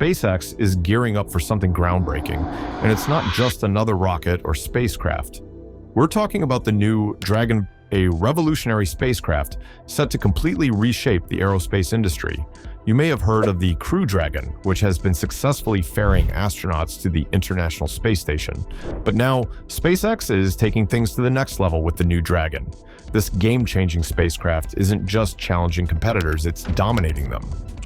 SpaceX is gearing up for something groundbreaking, and it's not just another rocket or spacecraft. We're talking about the new Dragon, a revolutionary spacecraft set to completely reshape the aerospace industry. You may have heard of the Crew Dragon, which has been successfully ferrying astronauts to the International Space Station. But now, SpaceX is taking things to the next level with the new Dragon. This game-changing spacecraft isn't just challenging competitors, it's dominating them.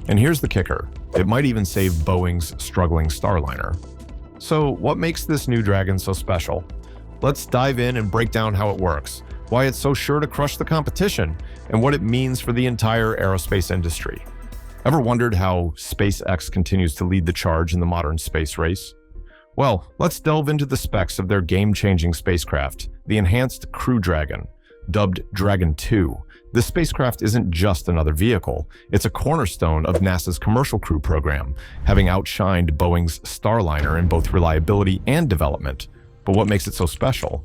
And here's the kicker: it might even save Boeing's struggling Starliner. So, what makes this new Dragon so special? Let's dive in and break down how it works, why it's so sure to crush the competition, and what it means for the entire aerospace industry. Ever wondered how SpaceX continues to lead the charge in the modern space race? Well, let's delve into the specs of their game-changing spacecraft, the Enhanced Crew Dragon, dubbed Dragon 2. This spacecraft isn't just another vehicle, it's a cornerstone of NASA's Commercial Crew program, having outshined Boeing's Starliner in both reliability and development. But what makes it so special?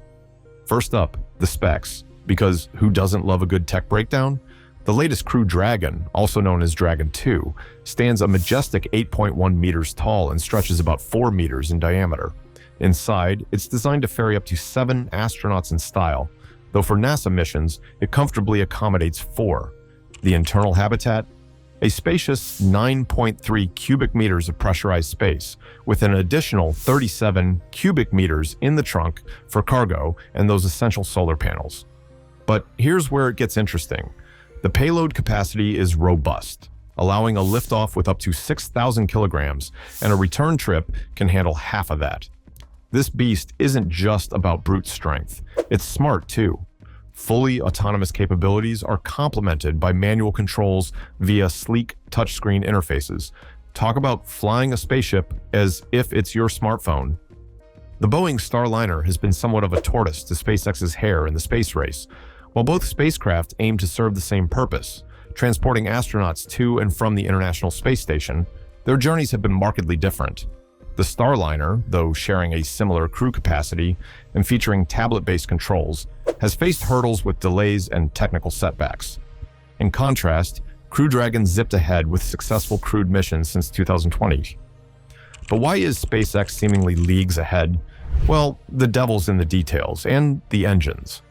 First up, the specs, because who doesn't love a good tech breakdown? The latest Crew Dragon, also known as Dragon 2, stands a majestic 8.1 meters tall and stretches about 4 meters in diameter. Inside, it's designed to ferry up to 7 astronauts in style, though for NASA missions, it comfortably accommodates 4. The internal habitat? A spacious 9.3 cubic meters of pressurized space, with an additional 37 cubic meters in the trunk for cargo and those essential solar panels. But here's where it gets interesting. The payload capacity is robust, allowing a liftoff with up to 6,000 kilograms, and a return trip can handle half of that. This beast isn't just about brute strength, it's smart too. Fully autonomous capabilities are complemented by manual controls via sleek touchscreen interfaces. Talk about flying a spaceship as if it's your smartphone. The Boeing Starliner has been somewhat of a tortoise to SpaceX's hare in the space race. While both spacecraft aim to serve the same purpose, transporting astronauts to and from the International Space Station, their journeys have been markedly different. The Starliner, though sharing a similar crew capacity and featuring tablet-based controls, has faced hurdles with delays and technical setbacks. In contrast, Crew Dragon zipped ahead with successful crewed missions since 2020. But why is SpaceX seemingly leagues ahead? Well, the devil's in the details and the engines.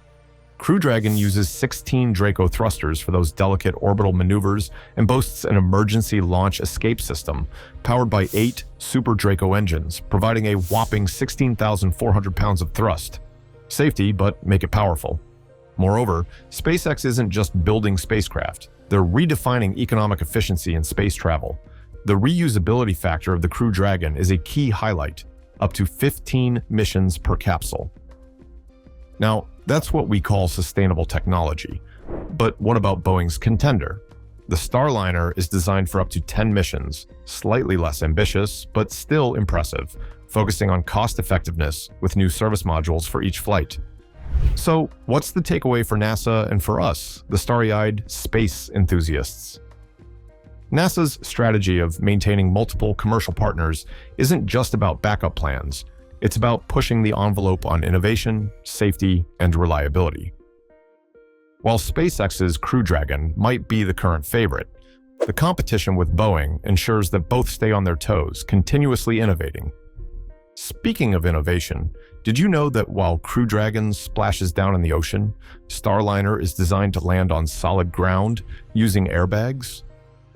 Crew Dragon uses 16 Draco thrusters for those delicate orbital maneuvers and boasts an emergency launch escape system powered by 8 Super Draco engines, providing a whopping 16,400 pounds of thrust. Safety, but make it powerful. Moreover, SpaceX isn't just building spacecraft, they're redefining economic efficiency in space travel. The reusability factor of the Crew Dragon is a key highlight, up to 15 missions per capsule. Now, that's what we call sustainable technology. But what about Boeing's contender? The Starliner is designed for up to 10 missions, slightly less ambitious, but still impressive, focusing on cost effectiveness with new service modules for each flight. So, what's the takeaway for NASA and for us, the starry-eyed space enthusiasts? NASA's strategy of maintaining multiple commercial partners isn't just about backup plans. It's about pushing the envelope on innovation, safety, and reliability. While SpaceX's Crew Dragon might be the current favorite, the competition with Boeing ensures that both stay on their toes, continuously innovating. Speaking of innovation, did you know that while Crew Dragon splashes down in the ocean, Starliner is designed to land on solid ground using airbags?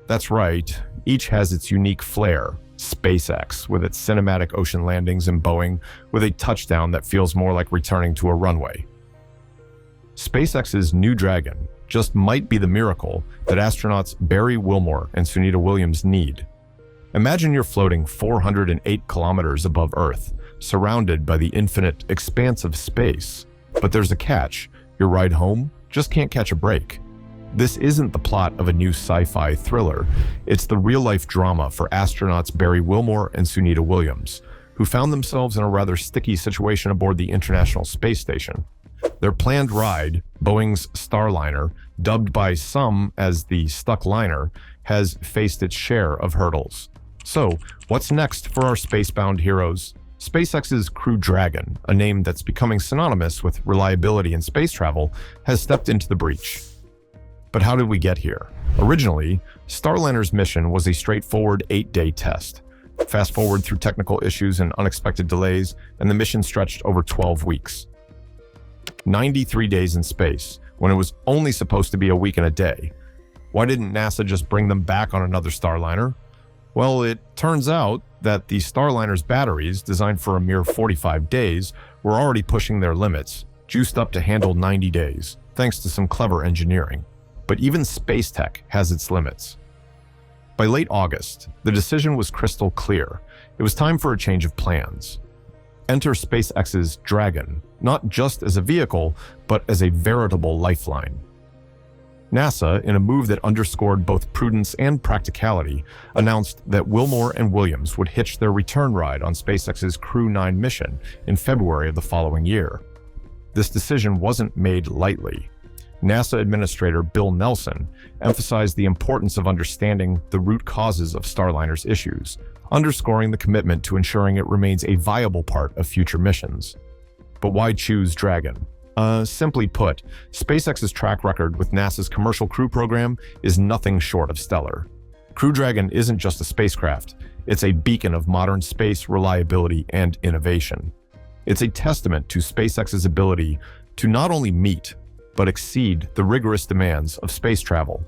That's right, each has its unique flair. SpaceX with its cinematic ocean landings, and Boeing with a touchdown that feels more like returning to a runway. SpaceX's New Dragon just might be the miracle that astronauts Barry Wilmore and Sunita Williams need. Imagine you're floating 408 kilometers above Earth, surrounded by the infinite expanse of space. But there's a catch: your ride home just can't catch a break. This isn't the plot of a new sci-fi thriller. It's the real-life drama for astronauts Barry Wilmore and Sunita Williams, who found themselves in a rather sticky situation aboard the International Space Station. Their planned ride, Boeing's Starliner, dubbed by some as the Stuck Liner, has faced its share of hurdles. So, what's next for our spacebound heroes? SpaceX's Crew Dragon, a name that's becoming synonymous with reliability in space travel, has stepped into the breach. But how did we get here? Originally, Starliner's mission was a straightforward 8-day test. Fast forward through technical issues and unexpected delays, and the mission stretched over 12 weeks. 93 days in space, when it was only supposed to be a week and a day. Why didn't NASA just bring them back on another Starliner? Well, it turns out that the Starliner's batteries, designed for a mere 45 days, were already pushing their limits, juiced up to handle 90 days, thanks to some clever engineering. But even space tech has its limits. By late August, the decision was crystal clear. It was time for a change of plans. Enter SpaceX's Dragon, not just as a vehicle, but as a veritable lifeline. NASA, in a move that underscored both prudence and practicality, announced that Wilmore and Williams would hitch their return ride on SpaceX's Crew 9 mission in February of the following year. This decision wasn't made lightly. NASA Administrator Bill Nelson emphasized the importance of understanding the root causes of Starliner's issues, underscoring the commitment to ensuring it remains a viable part of future missions. But why choose Dragon? Simply put, SpaceX's track record with NASA's Commercial Crew program is nothing short of stellar. Crew Dragon isn't just a spacecraft, it's a beacon of modern space reliability and innovation. It's a testament to SpaceX's ability to not only meet, but exceed the rigorous demands of space travel.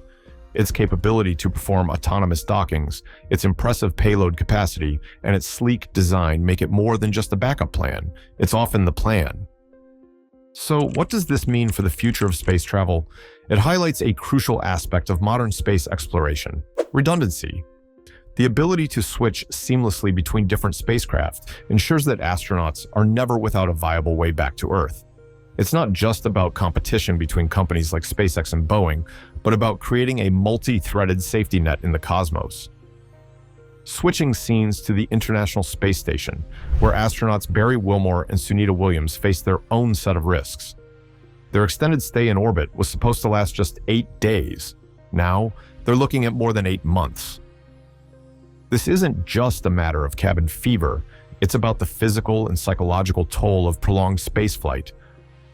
Its capability to perform autonomous dockings, its impressive payload capacity, and its sleek design make it more than just a backup plan. It's often the plan. So what does this mean for the future of space travel? It highlights a crucial aspect of modern space exploration: redundancy. The ability to switch seamlessly between different spacecraft ensures that astronauts are never without a viable way back to Earth. It's not just about competition between companies like SpaceX and Boeing, but about creating a multi-threaded safety net in the cosmos. Switching scenes to the International Space Station, where astronauts Barry Wilmore and Sunita Williams face their own set of risks. Their extended stay in orbit was supposed to last just 8 days. Now, they're looking at more than 8 months. This isn't just a matter of cabin fever, it's about the physical and psychological toll of prolonged spaceflight.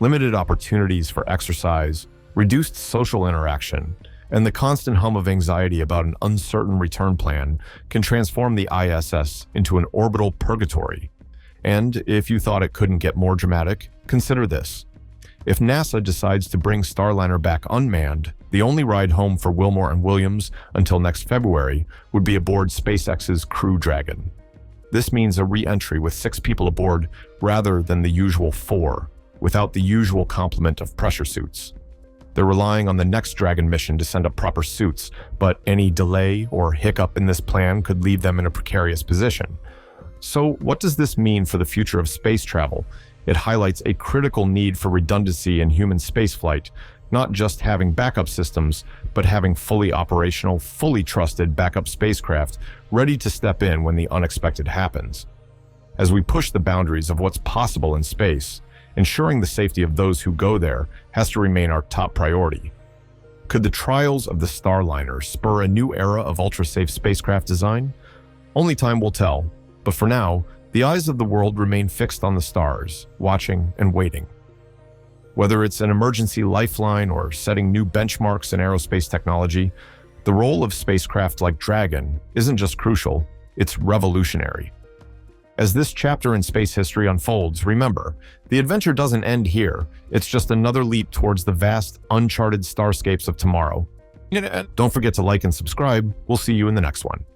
Limited opportunities for exercise, reduced social interaction, and the constant hum of anxiety about an uncertain return plan can transform the ISS into an orbital purgatory. And if you thought it couldn't get more dramatic, consider this. If NASA decides to bring Starliner back unmanned, the only ride home for Wilmore and Williams until next February would be aboard SpaceX's Crew Dragon. This means a re-entry with 6 people aboard rather than the usual 4, without the usual complement of pressure suits. They're relying on the next Dragon mission to send up proper suits, but any delay or hiccup in this plan could leave them in a precarious position. So what does this mean for the future of space travel? It highlights a critical need for redundancy in human spaceflight, not just having backup systems, but having fully operational, fully trusted backup spacecraft ready to step in when the unexpected happens. As we push the boundaries of what's possible in space, ensuring the safety of those who go there has to remain our top priority. Could the trials of the Starliner spur a new era of ultra-safe spacecraft design? Only time will tell, but for now, the eyes of the world remain fixed on the stars, watching and waiting. Whether it's an emergency lifeline or setting new benchmarks in aerospace technology, the role of spacecraft like Dragon isn't just crucial, it's revolutionary. As this chapter in space history unfolds, remember, the adventure doesn't end here. It's just another leap towards the vast, uncharted starscapes of tomorrow. Don't forget to like and subscribe. We'll see you in the next one.